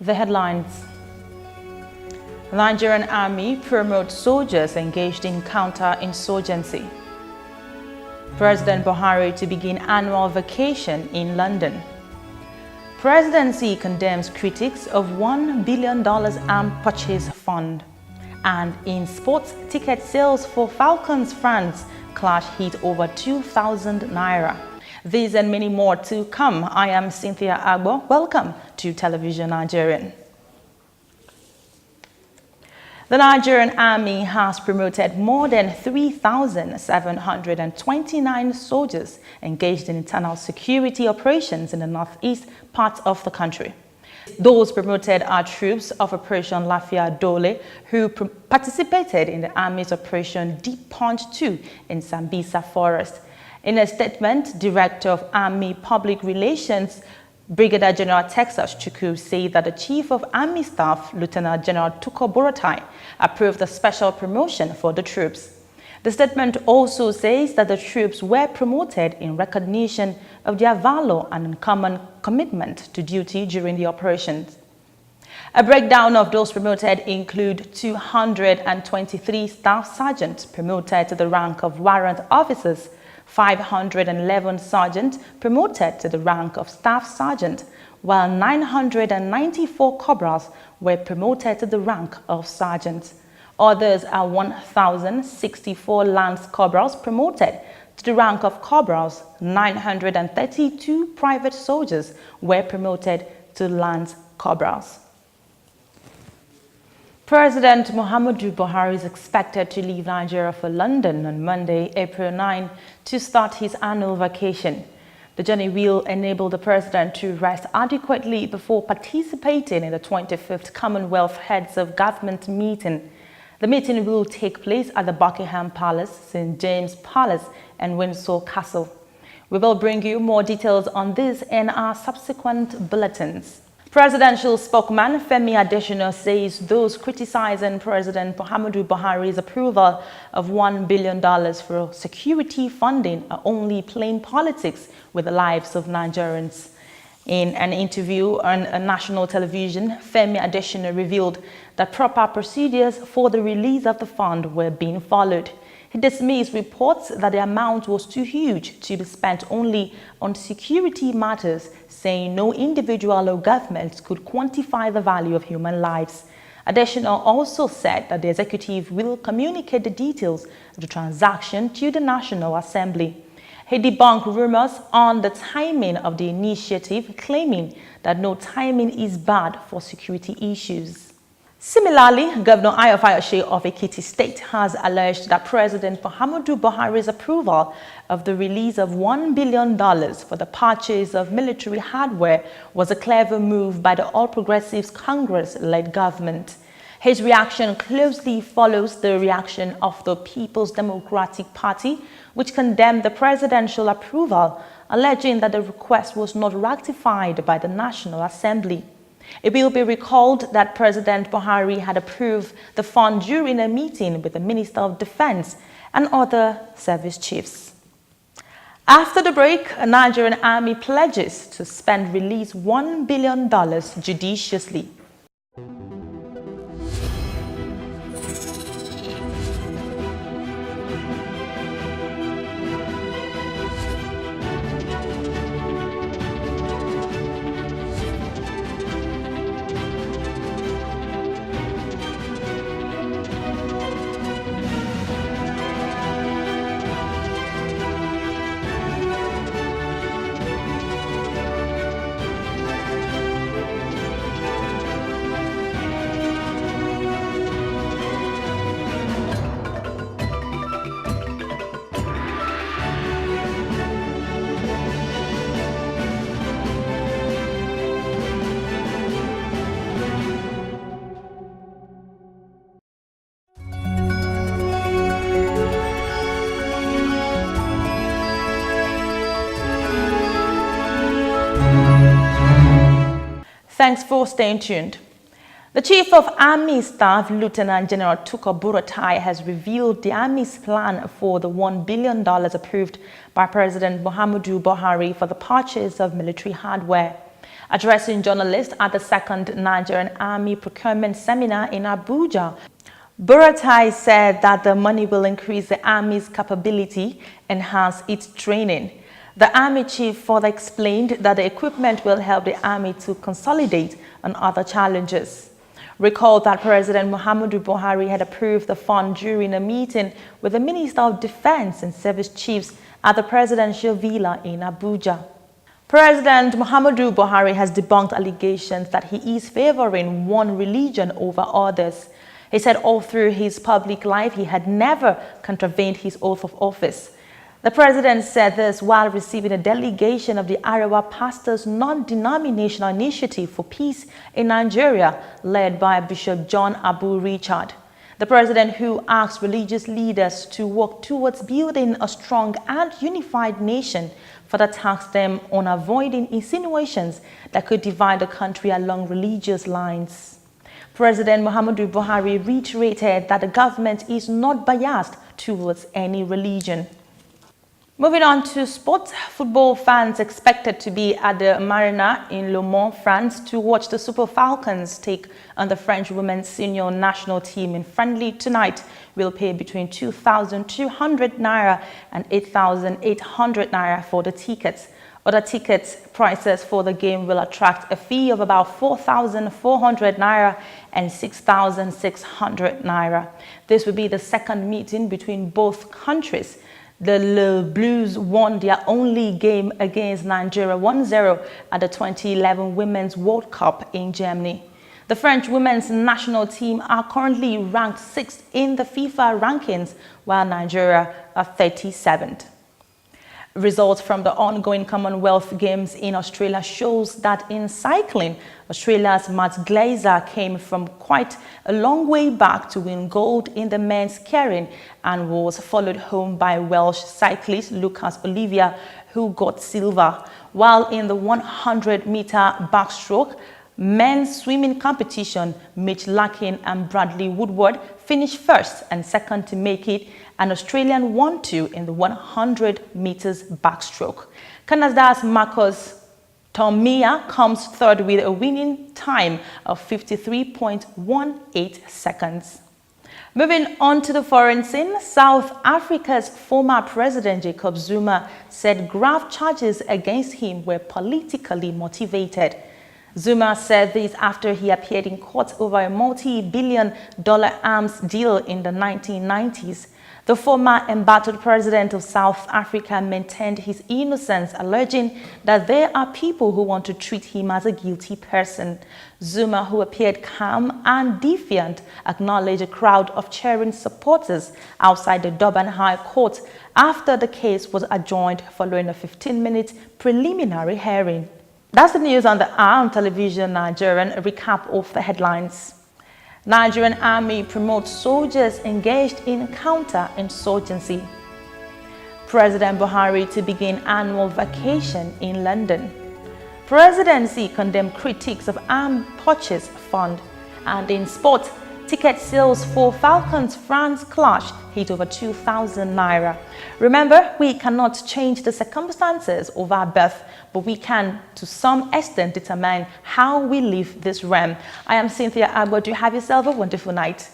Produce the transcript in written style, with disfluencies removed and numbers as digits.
The headlines. The Nigerian army promotes soldiers engaged in counter-insurgency. President Buhari to begin annual vacation in London. Presidency condemns critics of $1 billion arm purchase fund. And in sports, ticket sales for Falcons France clash hit over 2,000 naira. These and many more to come. I am Cynthia Agbo. Welcome to Television Nigerian. The Nigerian Army has promoted more than 3,729 soldiers engaged in internal security operations in the northeast part of the country. Those promoted are troops of Operation Lafia Dole, who participated in the Army's Operation Deep Punch 2 in Sambisa Forest. In a statement, Director of Army Public Relations, Brigadier General Texas Chukwu, said that the Chief of Army Staff, Lieutenant General Tuko Buratai, approved the special promotion for the troops. The statement also says that the troops were promoted in recognition of their valor and uncommon commitment to duty during the operations. A breakdown of those promoted include 223 staff sergeants promoted to the rank of warrant officers, 511 sergeants promoted to the rank of staff sergeant, while 994 corporals were promoted to the rank of sergeants. Others are 1,064 lance corporals promoted to the rank of corporals. 932 private soldiers were promoted to lance corporals. President Muhammadu Buhari is expected to leave Nigeria for London on Monday, April 9, to start his annual vacation. The journey will enable the president to rest adequately before participating in the 25th Commonwealth Heads of Government meeting. The meeting will take place at the Buckingham Palace, St. James Palace, and Windsor Castle. We will bring you more details on this in our subsequent bulletins. Presidential spokesman Femi Adesina says those criticizing President Muhammadu Buhari's approval of $1 billion for security funding are only playing politics with the lives of Nigerians. In an interview on a national television, Femi Adesina revealed that proper procedures for the release of the fund were being followed. He dismissed reports that the amount was too huge to be spent only on security matters, saying no individual or government could quantify the value of human lives. Adesina also said that the executive will communicate the details of the transaction to the National Assembly. He debunked rumors on the timing of the initiative, claiming that no timing is bad for security issues. Similarly, Governor Ayo Fayose of Ekiti State has alleged that President Muhammadu Buhari's approval of the release of $1 billion for the purchase of military hardware was a clever move by the All Progressives Congress-led government. His reaction closely follows the reaction of the People's Democratic Party, which condemned the presidential approval, alleging that the request was not ratified by the National Assembly. It will be recalled that President Buhari had approved the fund during a meeting with the Minister of Defense and other service chiefs. After the break, a Nigerian army pledges to spend release $1 billion judiciously. Thanks for staying tuned. The Chief of Army Staff, Lieutenant General Tuko Buratai, has revealed the Army's plan for the $1 billion approved by President Muhammadu Buhari for the purchase of military hardware. Addressing journalists at the second Nigerian Army Procurement Seminar in Abuja, BUHARI said that the money will increase the Army's capability, enhance its training. The Army chief further explained that the equipment will help the Army to consolidate on other challenges. Recall that President Muhammadu Buhari had approved the fund during a meeting with the Minister of Defense and Service Chiefs at the Presidential Villa in Abuja. President Muhammadu Buhari has debunked allegations that he is favoring one religion over others. He said all through his public life he had never contravened his oath of office. The president said this while receiving a delegation of the Arewa Pastors Non-Denominational Initiative for Peace in Nigeria, led by Bishop John Abu Richard. The president, who asked religious leaders to work towards building a strong and unified nation, further tasked them on avoiding insinuations that could divide the country along religious lines. President Muhammadu Buhari reiterated that the government is not biased towards any religion. Moving on to sports, football fans expected to be at the Marina in Le Mans, France to watch the Super Falcons take on the French women's senior national team in friendly tonight will pay between 2,200 naira and 8,800 naira for the tickets. Other tickets prices for the game will attract a fee of about 4,400 naira and 6,600 naira. This will be the second meeting between both countries. The Le Blues won their only game against Nigeria 1-0 at the 2011 Women's World Cup in Germany. The French women's national team are currently ranked 6th in the FIFA rankings, while Nigeria are 37th. Results from the ongoing Commonwealth Games in Australia shows that in cycling, Australia's Matt Glazer came from quite a long way back to win gold in the men's keirin and was followed home by Welsh cyclist Lucas Olivier, who got silver. While in the 100-meter backstroke men's swimming competition, Mitch Larkin and Bradley Woodward finished first and second to make it. An Australian won 2 in the 100 meters backstroke. Canada's Marcus Tomia comes third with a winning time of 53.18 seconds. Moving on to the foreign scene, South Africa's former president Jacob Zuma said grave charges against him were politically motivated. Zuma said this after he appeared in court over a multi-billion-dollar arms deal in the 1990s. The former embattled president of South Africa maintained his innocence, alleging that there are people who want to treat him as a guilty person. Zuma, who appeared calm and defiant, acknowledged a crowd of cheering supporters outside the Durban High Court after the case was adjourned following a 15-minute preliminary hearing. That's the news on the hour on television Nigerian. A recap of the headlines. Nigerian Army promotes soldiers engaged in counter-insurgency. President Buhari to begin annual vacation in London. Presidency condemned critics of arms purchase fund. And in sport, ticket sales for Falcons-France clash hit over 2,000 naira. Remember, we cannot change the circumstances of our birth, but we can, to some extent, determine how we leave this realm. I am Cynthia Agbo. Do have yourself a wonderful night.